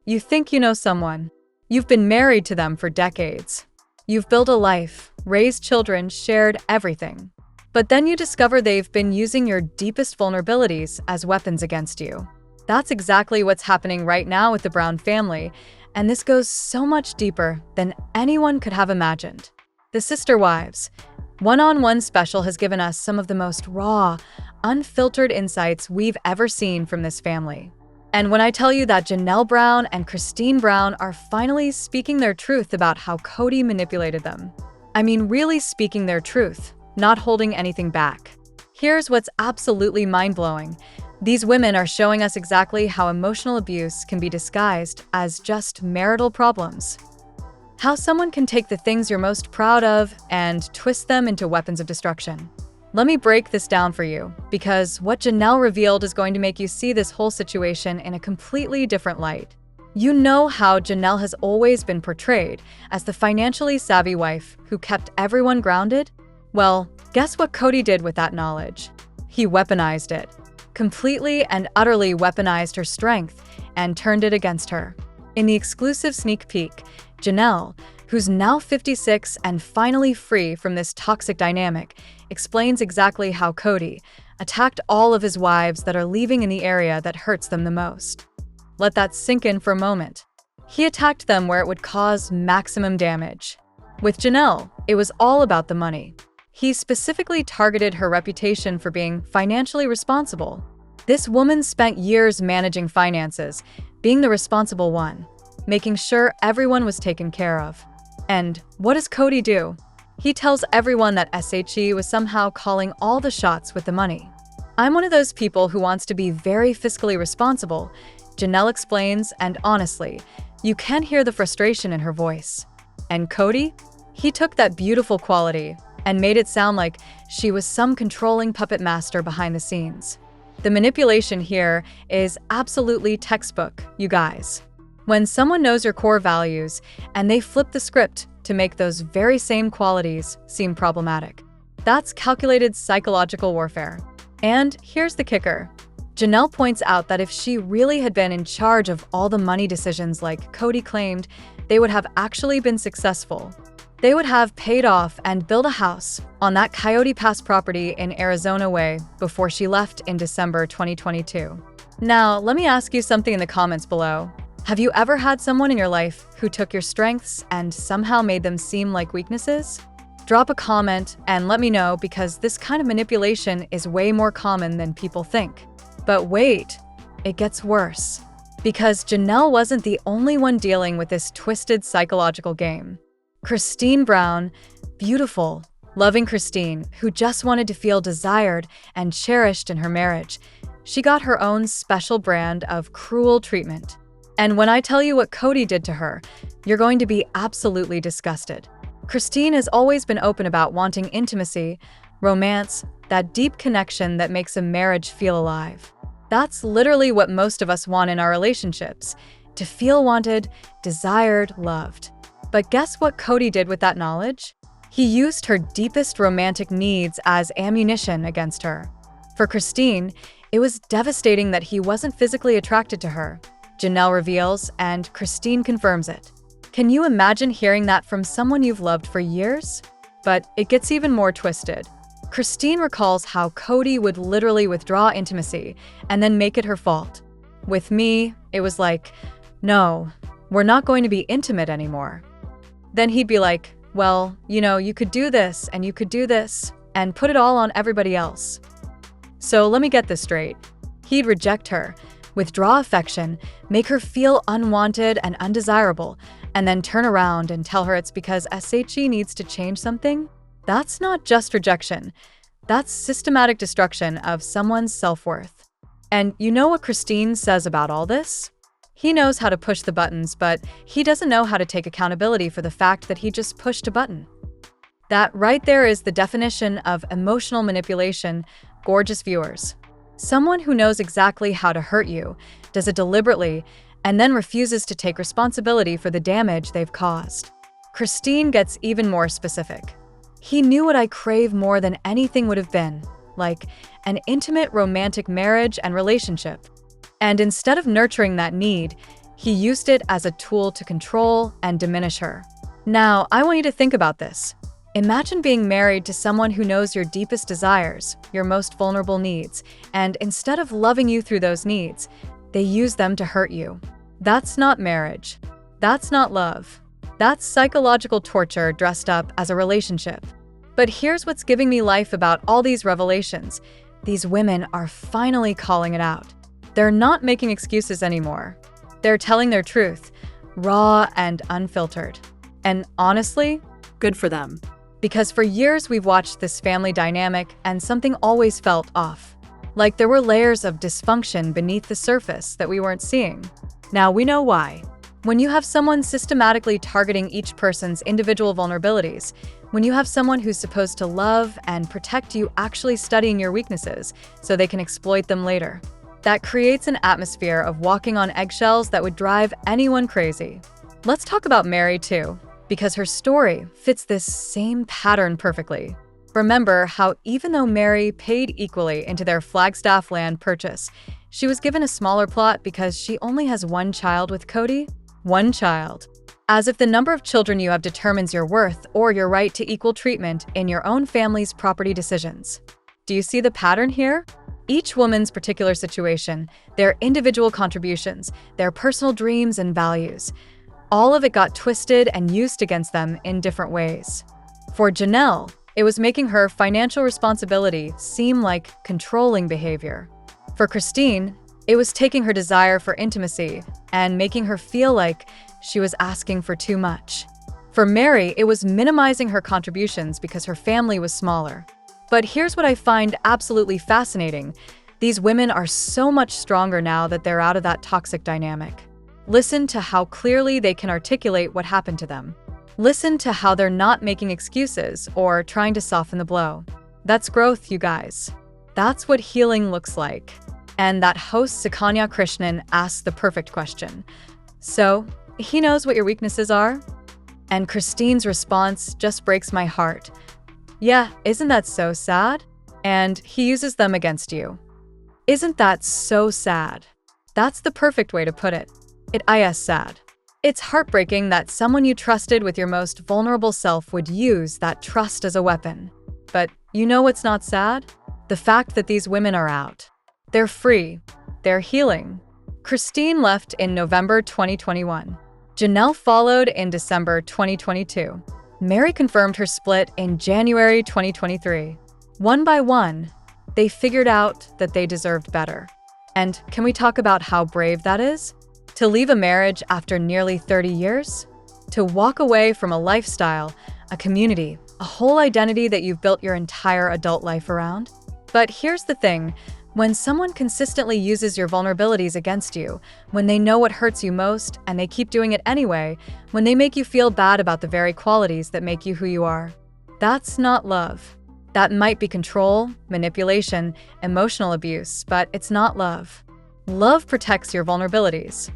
You think you know someone. You've been married to them for decades. You've built a life, raised children, shared everything. But then you discover they've been using your deepest vulnerabilities as weapons against you. That's exactly what's happening right now with the Brown family, and this goes so much deeper than anyone could have imagined. The Sister Wives one-on-one special has given us some of the most raw, unfiltered insights we've ever seen from this family. And when I tell you that Janelle Brown and Christine Brown are finally speaking their truth about how Kody manipulated them, I mean really speaking their truth, not holding anything back. Here's what's absolutely mind-blowing. These women are showing us exactly how emotional abuse can be disguised as just marital problems. How someone can take the things you're most proud of and twist them into weapons of destruction. Let me break this down for you, because what Janelle revealed is going to make you see this whole situation in a completely different light. You know how Janelle has always been portrayed as the financially savvy wife who kept everyone grounded? Well, guess what Kody did with that knowledge? He weaponized it. Completely and utterly weaponized her strength and turned it against her. In the exclusive sneak peek, Janelle, who's now 56 and finally free from this toxic dynamic, explains exactly how Kody attacked all of his wives that are leaving in the area that hurts them the most. Let that sink in for a moment. He attacked them where it would cause maximum damage. With Janelle, it was all about the money. He specifically targeted her reputation for being financially responsible. This woman spent years managing finances, being the responsible one, making sure everyone was taken care of. And what does Kody do? He tells everyone that SHE was somehow calling all the shots with the money. I'm one of those people who wants to be very fiscally responsible, Janelle explains, and honestly, you can hear the frustration in her voice. And Kody? He took that beautiful quality and made it sound like she was some controlling puppet master behind the scenes. The manipulation here is absolutely textbook, you guys. When someone knows your core values and they flip the script to make those very same qualities seem problematic, that's calculated psychological warfare. And here's the kicker. Janelle points out that if she really had been in charge of all the money decisions like Kody claimed, they would have actually been successful. They would have paid off and built a house on that Coyote Pass property in Arizona way before she left in December 2022. Now, let me ask you something in the comments below. Have you ever had someone in your life who took your strengths and somehow made them seem like weaknesses? Drop a comment and let me know, because this kind of manipulation is way more common than people think. But wait, it gets worse. Because Janelle wasn't the only one dealing with this twisted psychological game. Christine Brown, beautiful, loving Christine, who just wanted to feel desired and cherished in her marriage, she got her own special brand of cruel treatment. And when I tell you what Kody did to her, you're going to be absolutely disgusted. Christine has always been open about wanting intimacy, romance, that deep connection that makes a marriage feel alive. That's literally what most of us want in our relationships, to feel wanted, desired, loved. But guess what Kody did with that knowledge? He used her deepest romantic needs as ammunition against her. For Christine, it was devastating that he wasn't physically attracted to her. Janelle reveals, and Christine confirms it. Can you imagine hearing that from someone you've loved for years? But it gets even more twisted. Christine recalls how Kody would literally withdraw intimacy and then make it her fault. With me, it was like, no, we're not going to be intimate anymore. Then he'd be like, well, you could do this and you could do this, and put it all on everybody else. So let me get this straight. He'd reject her, withdraw affection, make her feel unwanted and undesirable, and then turn around and tell her it's because SHE needs to change something? That's not just rejection. That's systematic destruction of someone's self-worth. And you know what Christine says about all this? He knows how to push the buttons, but he doesn't know how to take accountability for the fact that he just pushed a button. That right there is the definition of emotional manipulation, gorgeous viewers. Someone who knows exactly how to hurt you, does it deliberately, and then refuses to take responsibility for the damage they've caused. Christine gets even more specific. He knew what I crave more than anything would have been, like an intimate romantic marriage and relationship. And instead of nurturing that need, He used it as a tool to control and diminish her. Now, I want you to think about this. Imagine being married to someone who knows your deepest desires, your most vulnerable needs, and instead of loving you through those needs, they use them to hurt you. That's not marriage. That's not love. That's psychological torture dressed up as a relationship. But here's what's giving me life about all these revelations. These women are finally calling it out. They're not making excuses anymore. They're telling their truth, raw and unfiltered. And honestly, Good for them. because for years we've watched this family dynamic and something always felt off. Like there were layers of dysfunction beneath the surface that we weren't seeing. Now we know why. When you have someone systematically targeting each person's individual vulnerabilities, when you have someone who's supposed to love and protect you actually studying your weaknesses so they can exploit them later, that creates an atmosphere of walking on eggshells that would drive anyone crazy. Let's talk about Meri too, because her story fits this same pattern perfectly. Remember how even though Meri paid equally into their Flagstaff land purchase, she was given a smaller plot because she only has one child with Kody? One child. As if the number of children you have determines your worth or your right to equal treatment in your own family's property decisions. Do you see the pattern here? Each woman's particular situation, their individual contributions, their personal dreams and values, all of it got twisted and used against them in different ways. For Janelle, it was making her financial responsibility seem like controlling behavior. For Christine, it was taking her desire for intimacy and making her feel like she was asking for too much. For Meri, it was minimizing her contributions because her family was smaller. But here's what I find absolutely fascinating. These women are so much stronger now that they're out of that toxic dynamic. Listen to how clearly they can articulate what happened to them. Listen to how they're not making excuses or trying to soften the blow. That's growth, you guys. That's what healing looks like. And that host Sukanya Krishnan asked the perfect question. So, he knows what your weaknesses are? And Christine's response just breaks my heart. Yeah, isn't that so sad? And he uses them against you. Isn't that so sad? That's the perfect way to put it. It is sad. It's heartbreaking that someone you trusted with your most vulnerable self would use that trust as a weapon. But you know what's not sad? The fact that these women are out. They're free. They're healing. Christine left in November 2021. Janelle followed in December 2022. Meri confirmed her split in January 2023. One by one, they figured out that they deserved better. And can we talk about how brave that is? To leave a marriage after nearly 30 years? To walk away from a lifestyle, a community, a whole identity that you've built your entire adult life around? But here's the thing. When someone consistently uses your vulnerabilities against you, when they know what hurts you most and they keep doing it anyway, when they make you feel bad about the very qualities that make you who you are, that's not love. That might be control, manipulation, emotional abuse, but it's not love. Love protects your vulnerabilities.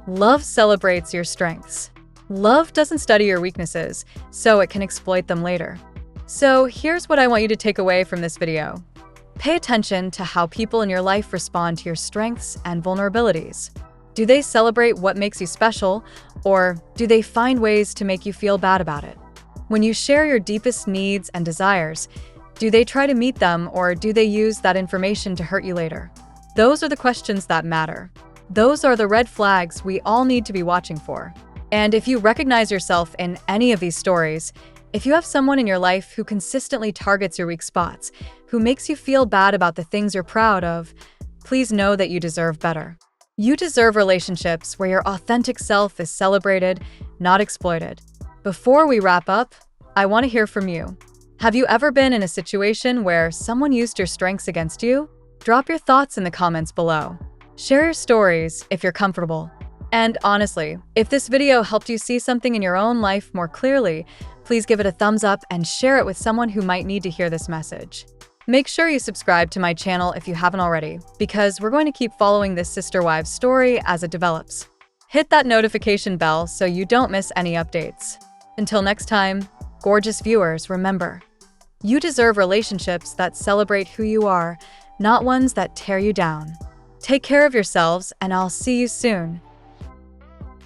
Love celebrates your strengths. Love doesn't study your weaknesses, so it can exploit them later. So here's what I want you to take away from this video. Pay attention to how people in your life respond to your strengths and vulnerabilities. Do they celebrate what makes you special, or do they find ways to make you feel bad about it? When you share your deepest needs and desires, do they try to meet them, or do they use that information to hurt you later? Those are the questions that matter. Those are the red flags we all need to be watching for. And if you recognize yourself in any of these stories, if you have someone in your life who consistently targets your weak spots, who makes you feel bad about the things you're proud of, please know that you deserve better. You deserve relationships where your authentic self is celebrated, not exploited. Before we wrap up, I want to hear from you. Have you ever been in a situation where someone used your strengths against you? Drop your thoughts in the comments below. Share your stories if you're comfortable. And honestly, if this video helped you see something in your own life more clearly, please give it a thumbs up and share it with someone who might need to hear this message. Make sure you subscribe to my channel if you haven't already, because we're going to keep following this sister wives story as it develops. Hit that notification bell so you don't miss any updates. Until next time, gorgeous viewers, remember, you deserve relationships that celebrate who you are, not ones that tear you down. Take care of yourselves, and I'll see you soon.